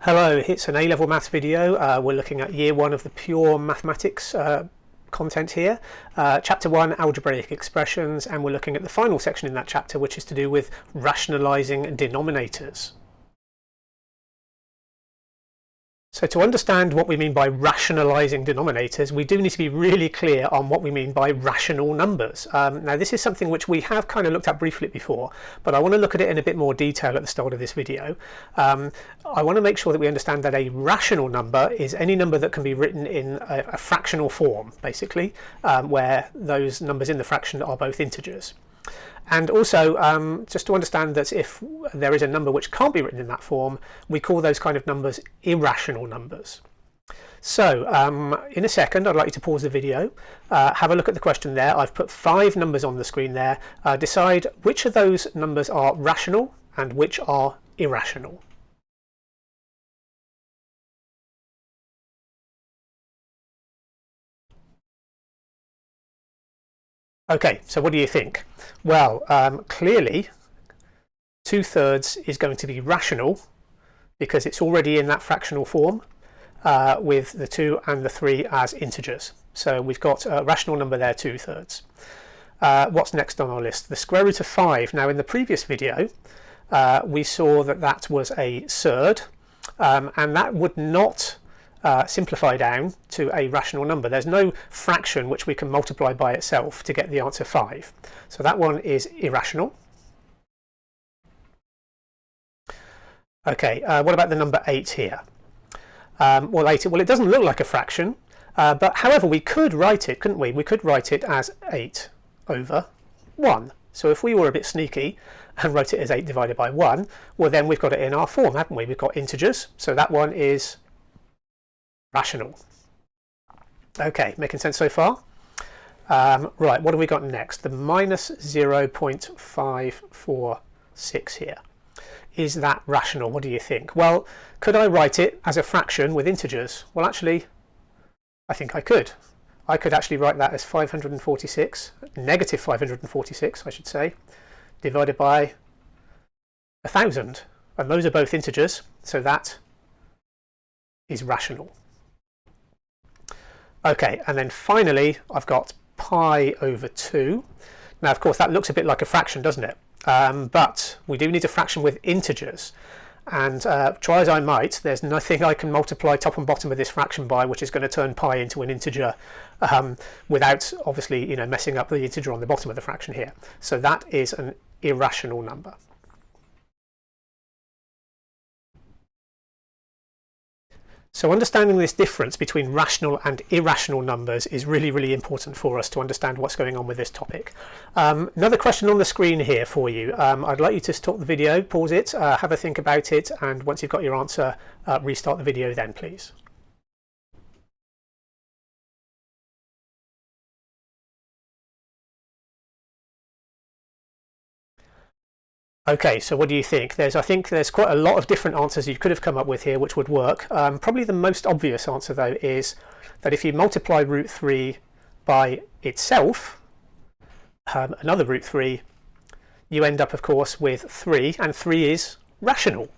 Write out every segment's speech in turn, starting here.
Hello, it's an A-level maths video. We're looking at year 1 of the pure mathematics content here. Chapter 1, algebraic expressions, and we're looking at the final section in that chapter, which is to do with rationalising denominators. So to understand what we mean by rationalising denominators, we do need to be really clear on what we mean by rational numbers. Now this is something which we have kind of looked at briefly before, but I want to look at it in a bit more detail at the start of this video. I want to make sure that we understand that a rational number is any number that can be written in a fractional form, basically, where those numbers in the fraction are both integers. And also, just to understand that if there is a number which can't be written in that form, we call those kind of numbers irrational numbers. So in a second, I'd like you to pause the video, have a look at the question there. I've put 5 numbers on the screen there. Decide which of those numbers are rational and which are irrational. Okay, so what do you think? Well, clearly 2/3 is going to be rational because it's already in that fractional form with the 2 and the 3 as integers. So we've got a rational number there, 2/3. What's next on our list? The square root of 5. Now in the previous video we saw that that was a surd, and that would not simplify down to a rational number. There's no fraction which we can multiply by itself to get the answer 5. So that one is irrational. Okay, what about the number 8 here? Well, it doesn't look like a fraction, but however we could write it, couldn't we? We could write it as 8 over 1. So if we were a bit sneaky and wrote it as 8 divided by 1, well then we've got it in our form, haven't we? We've got integers, so that one is rational. Okay, making sense so far? Right, what have we got next? The minus 0.546 here. Is that rational? What do you think? Well, could I write it as a fraction with integers? Well, actually, I think I could. I could actually write that as 546, negative 546, I should say, divided by 1,000. And those are both integers, so that is rational. Okay, and then finally I've got pi over 2. Now of course that looks a bit like a fraction, doesn't it? But we do need a fraction with integers, and try as I might, there's nothing I can multiply top and bottom of this fraction by which is going to turn pi into an integer without obviously messing up the integer on the bottom of the fraction here. So that is an irrational number. So understanding this difference between rational and irrational numbers is really, really important for us to understand what's going on with this topic. Another question on the screen here for you. I'd like you to stop the video, pause it, have a think about it, and once you've got your answer, restart the video then, please. Okay, so what do you think? I think there's quite a lot of different answers you could have come up with here which would work. Probably the most obvious answer though is that if you multiply root 3 by itself, another root 3, you end up of course with 3, and 3 is rational.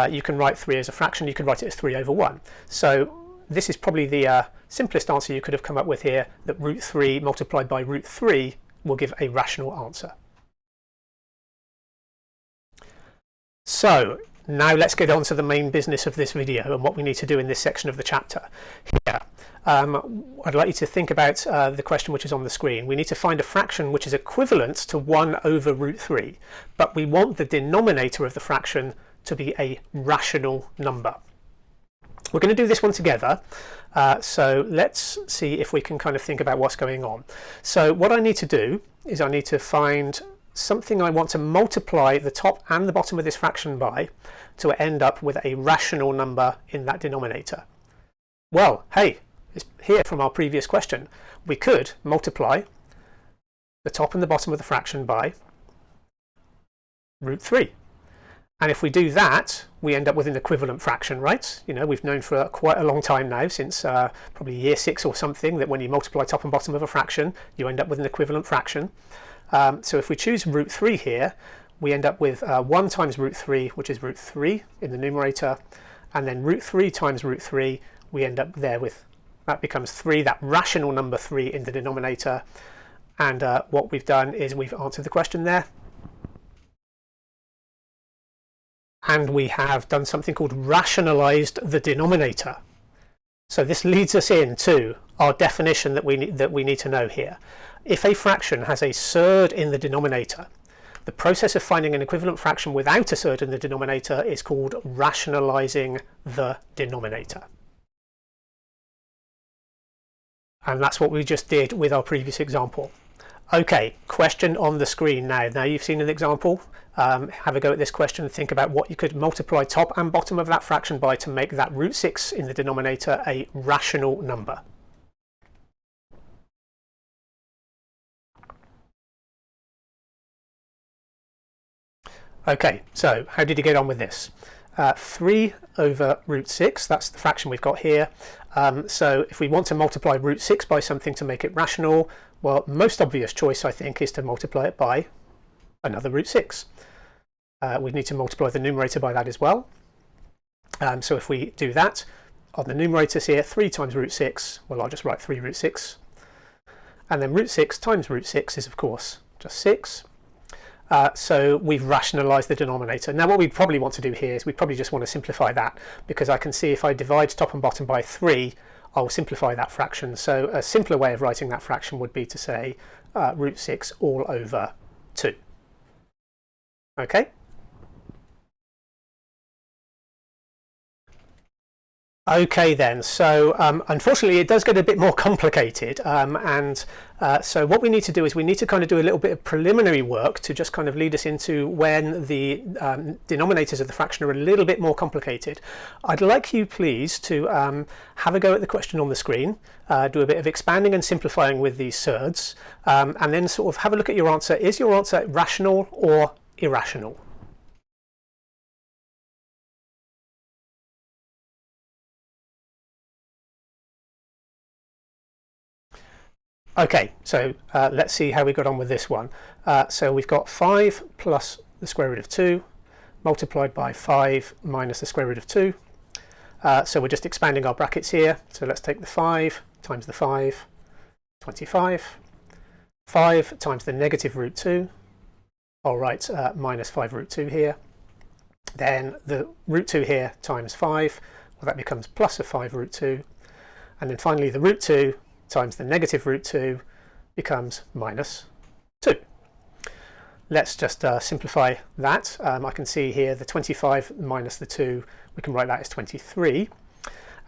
You can write 3 as a fraction, you could write it as 3 over 1. So this is probably the simplest answer you could have come up with here, that root 3 multiplied by root 3 will give a rational answer. So now let's get on to the main business of this video and what we need to do in this section of the chapter. Here, I'd like you to think about the question which is on the screen. We need to find a fraction which is equivalent to 1 over root 3, but we want the denominator of the fraction to be a rational number. We're going to do this one together, so let's see if we can kind of think about what's going on. So what I need to do is I need to find something I want to multiply the top and the bottom of this fraction by to end up with a rational number in that denominator. Well, hey, it's here from our previous question. We could multiply the top and the bottom of the fraction by root 3. And if we do that, we end up with an equivalent fraction, right? We've known for quite a long time now, since probably year 6 or something, that when you multiply top and bottom of a fraction, you end up with an equivalent fraction. So if we choose root 3 here, we end up with 1 times root 3, which is root 3 in the numerator, and then root 3 times root 3, we end up there with, that becomes 3, that rational number 3 in the denominator. And what we've done is we've answered the question there. And we have done something called rationalised the denominator. So this leads us into our definition that we need to know here. If a fraction has a surd in the denominator, the process of finding an equivalent fraction without a surd in the denominator is called rationalising the denominator. And that's what we just did with our previous example. Okay, question on the screen now. Now you've seen an example. Have a go at this question and think about what you could multiply top and bottom of that fraction by to make that root 6 in the denominator a rational number. Okay, so how did you get on with this? 3 over root 6, that's the fraction we've got here. So if we want to multiply root 6 by something to make it rational, well, most obvious choice I think is to multiply it by another root 6. We need to multiply the numerator by that as well. So if we do that, on the numerators here, 3 times root 6, well, I'll just write 3 root 6. And then root 6 times root 6 is, of course, just 6. So we've rationalised the denominator. Now what we probably want to do here is we probably just want to simplify that, because I can see if I divide top and bottom by 3, I'll simplify that fraction. So a simpler way of writing that fraction would be to say root 6 all over 2. Okay? Okay then, so unfortunately it does get a bit more complicated, so what we need to do is we need to kind of do a little bit of preliminary work to just kind of lead us into when the denominators of the fraction are a little bit more complicated. I'd like you please to have a go at the question on the screen, do a bit of expanding and simplifying with these surds, and then sort of have a look at your answer. Is your answer rational or irrational? Okay, so let's see how we got on with this one. So we've got 5 plus the square root of 2 multiplied by 5 minus the square root of 2. So we're just expanding our brackets here. So let's take the 5 times the 5, 25. 5 times the negative root 2. All right, minus 5 root 2 here. Then the root 2 here times 5. Well, that becomes plus a 5 root 2. And then finally the root 2 times the negative root 2 becomes minus 2. Let's just simplify that. I can see here the 25 minus the 2, we can write that as 23.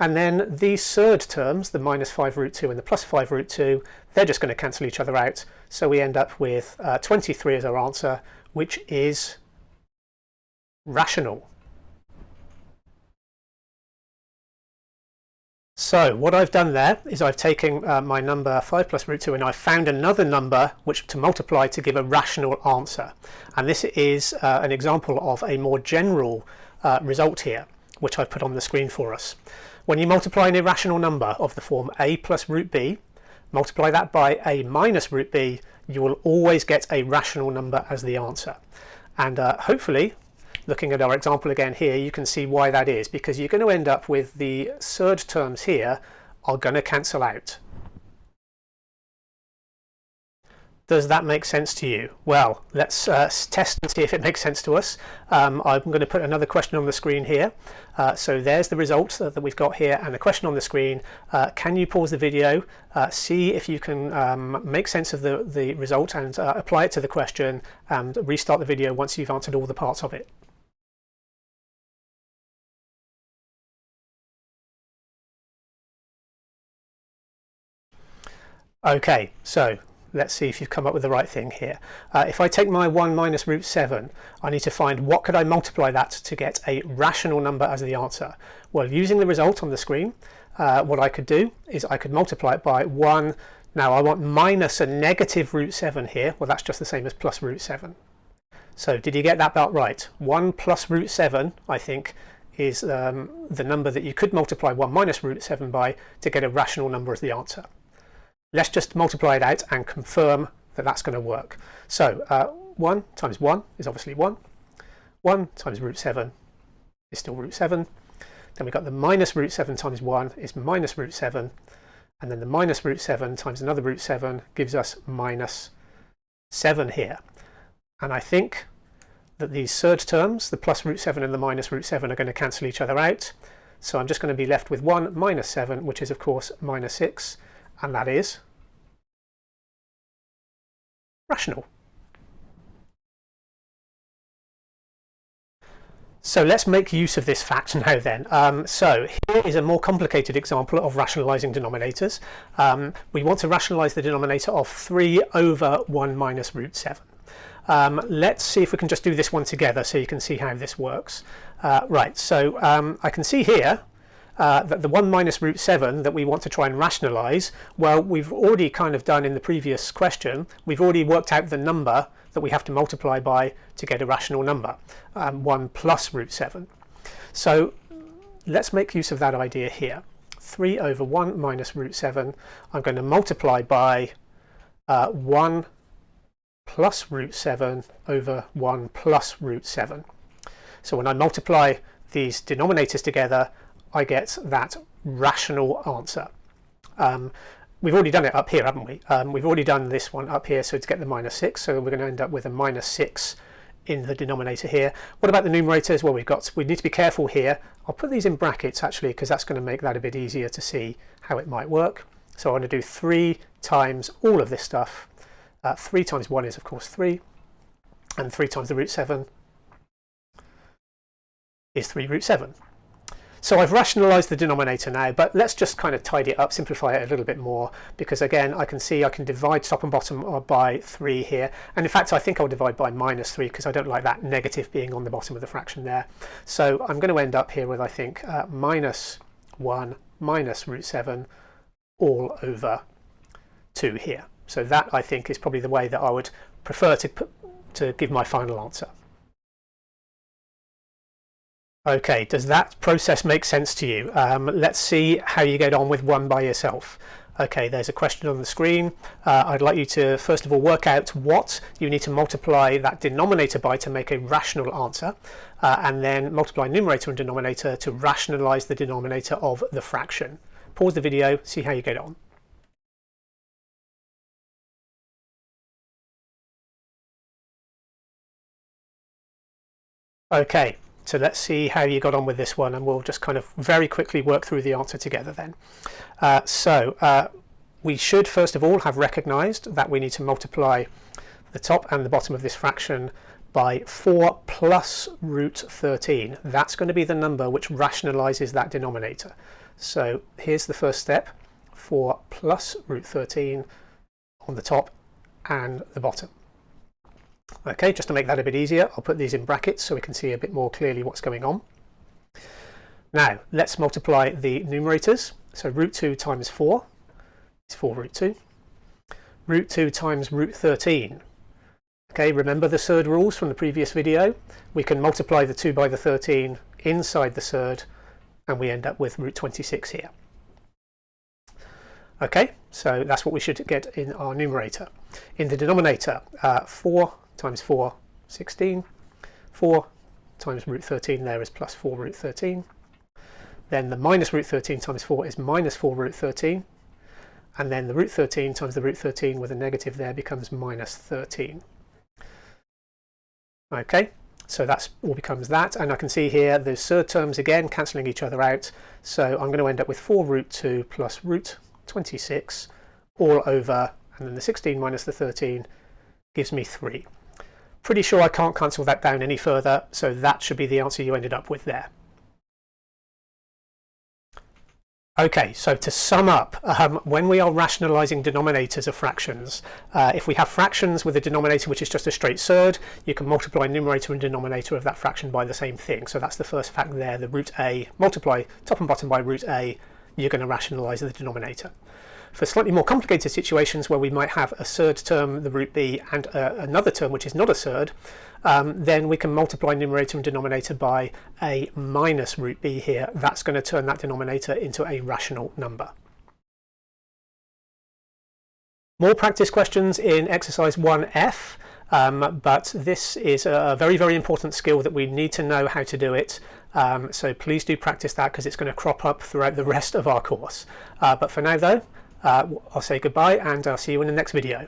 And then these surd terms, the minus 5 root 2 and the plus 5 root 2, they're just going to cancel each other out. So we end up with 23 as our answer, which is rational. So what I've done there is I've taken my number 5 plus root 2 and I've found another number which to multiply to give a rational answer. And this is an example of a more general result here, which I've put on the screen for us. When you multiply an irrational number of the form a plus root b, multiply that by a minus root b, you will always get a rational number as the answer. And hopefully, looking at our example again here, you can see why that is, because you're going to end up with the surd terms here are going to cancel out. Does that make sense to you? Well, let's test and see if it makes sense to us. I'm going to put another question on the screen here. So there's the result that we've got here and the question on the screen. Can you pause the video, see if you can make sense of the result and apply it to the question, and restart the video once you've answered all the parts of it. Okay, so let's see if you've come up with the right thing here. If I take my 1 minus root 7, I need to find what could I multiply that to get a rational number as the answer. Well, using the result on the screen, what I could do is I could multiply it by 1. Now I want minus a negative root 7 here. Well, that's just the same as plus root 7. So did you get that about right? 1 plus root 7, I think, is the number that you could multiply 1 minus root 7 by to get a rational number as the answer. Let's just multiply it out and confirm that that's going to work. So 1 times 1 is obviously 1. 1 times root 7 is still root 7. Then we've got the minus root 7 times 1 is minus root 7, and then the minus root 7 times another root 7 gives us minus 7 here. And I think that these surd terms, the plus root 7 and the minus root 7, are going to cancel each other out. So I'm just going to be left with 1 minus 7, which is of course minus 6, and that is rational. So let's make use of this fact now then. So here is a more complicated example of rationalising denominators. We want to rationalise the denominator of 3 over 1 minus root 7. Let's see if we can just do this one together so you can see how this works. Right, so I can see here that the 1 minus root 7 that we want to try and rationalise, well, we've already kind of done in the previous question, we've already worked out the number that we have to multiply by to get a rational number, 1 plus root 7. So let's make use of that idea here. 3 over 1 minus root 7, I'm going to multiply by 1 plus root 7 over 1 plus root 7. So when I multiply these denominators together, I get that rational answer. We've already done it up here, haven't we? We've already done this one up here, so to get the minus 6, so we're going to end up with a minus 6 in the denominator here. What about the numerators? Well, we need to be careful here. I'll put these in brackets actually, because that's going to make that a bit easier to see how it might work. So I want to do 3 times all of this stuff. 3 times 1 is of course 3, and 3 times the root 7 is 3 root 7. So I've rationalised the denominator now, but let's just kind of tidy it up, simplify it a little bit more, because again I can see I can divide top and bottom by 3 here, and in fact I think I'll divide by minus 3 because I don't like that negative being on the bottom of the fraction there. So I'm going to end up here with, I think, minus 1 minus root 7 all over 2 here. So that, I think, is probably the way that I would prefer to give my final answer. Okay, does that process make sense to you? Let's see how you get on with one by yourself. Okay, there's a question on the screen. I'd like you to first of all work out what you need to multiply that denominator by to make a rational answer, and then multiply numerator and denominator to rationalise the denominator of the fraction. Pause the video, see how you get on. Okay. So let's see how you got on with this one, and we'll just kind of very quickly work through the answer together then. We should first of all have recognised that we need to multiply the top and the bottom of this fraction by 4 plus root 13. That's going to be the number which rationalises that denominator. So here's the first step, 4 plus root 13 on the top and the bottom. Okay, just to make that a bit easier, I'll put these in brackets so we can see a bit more clearly what's going on. Now, let's multiply the numerators. So root 2 times 4 is 4 root 2. Root 2 times root 13. Okay, remember the surd rules from the previous video? We can multiply the 2 by the 13 inside the surd, and we end up with root 26 here. Okay, so that's what we should get in our numerator. In the denominator, 4 times 4, 16. 4 times root 13 there is plus 4 root 13. Then the minus root 13 times 4 is minus 4 root 13. And then the root 13 times the root 13 with a negative there becomes minus 13. Okay, so that's all becomes that. And I can see here the surd terms again cancelling each other out. So I'm going to end up with 4 root 2 plus root 26 all over, and then the 16 minus the 13 gives me 3. Pretty sure I can't cancel that down any further, so that should be the answer you ended up with there. Okay, so to sum up, when we are rationalising denominators of fractions, if we have fractions with a denominator which is just a straight surd, you can multiply numerator and denominator of that fraction by the same thing. So that's the first fact there, the root a, multiply top and bottom by root a, you're going to rationalise the denominator. For slightly more complicated situations where we might have a surd term, the root b, and another term which is not a surd, then we can multiply numerator and denominator by a minus root b here. That's going to turn that denominator into a rational number. More practice questions in exercise 1F, but this is a very, very important skill that we need to know how to do it. So please do practice that, because it's going to crop up throughout the rest of our course. But for now though, I'll say goodbye, and I'll see you in the next video.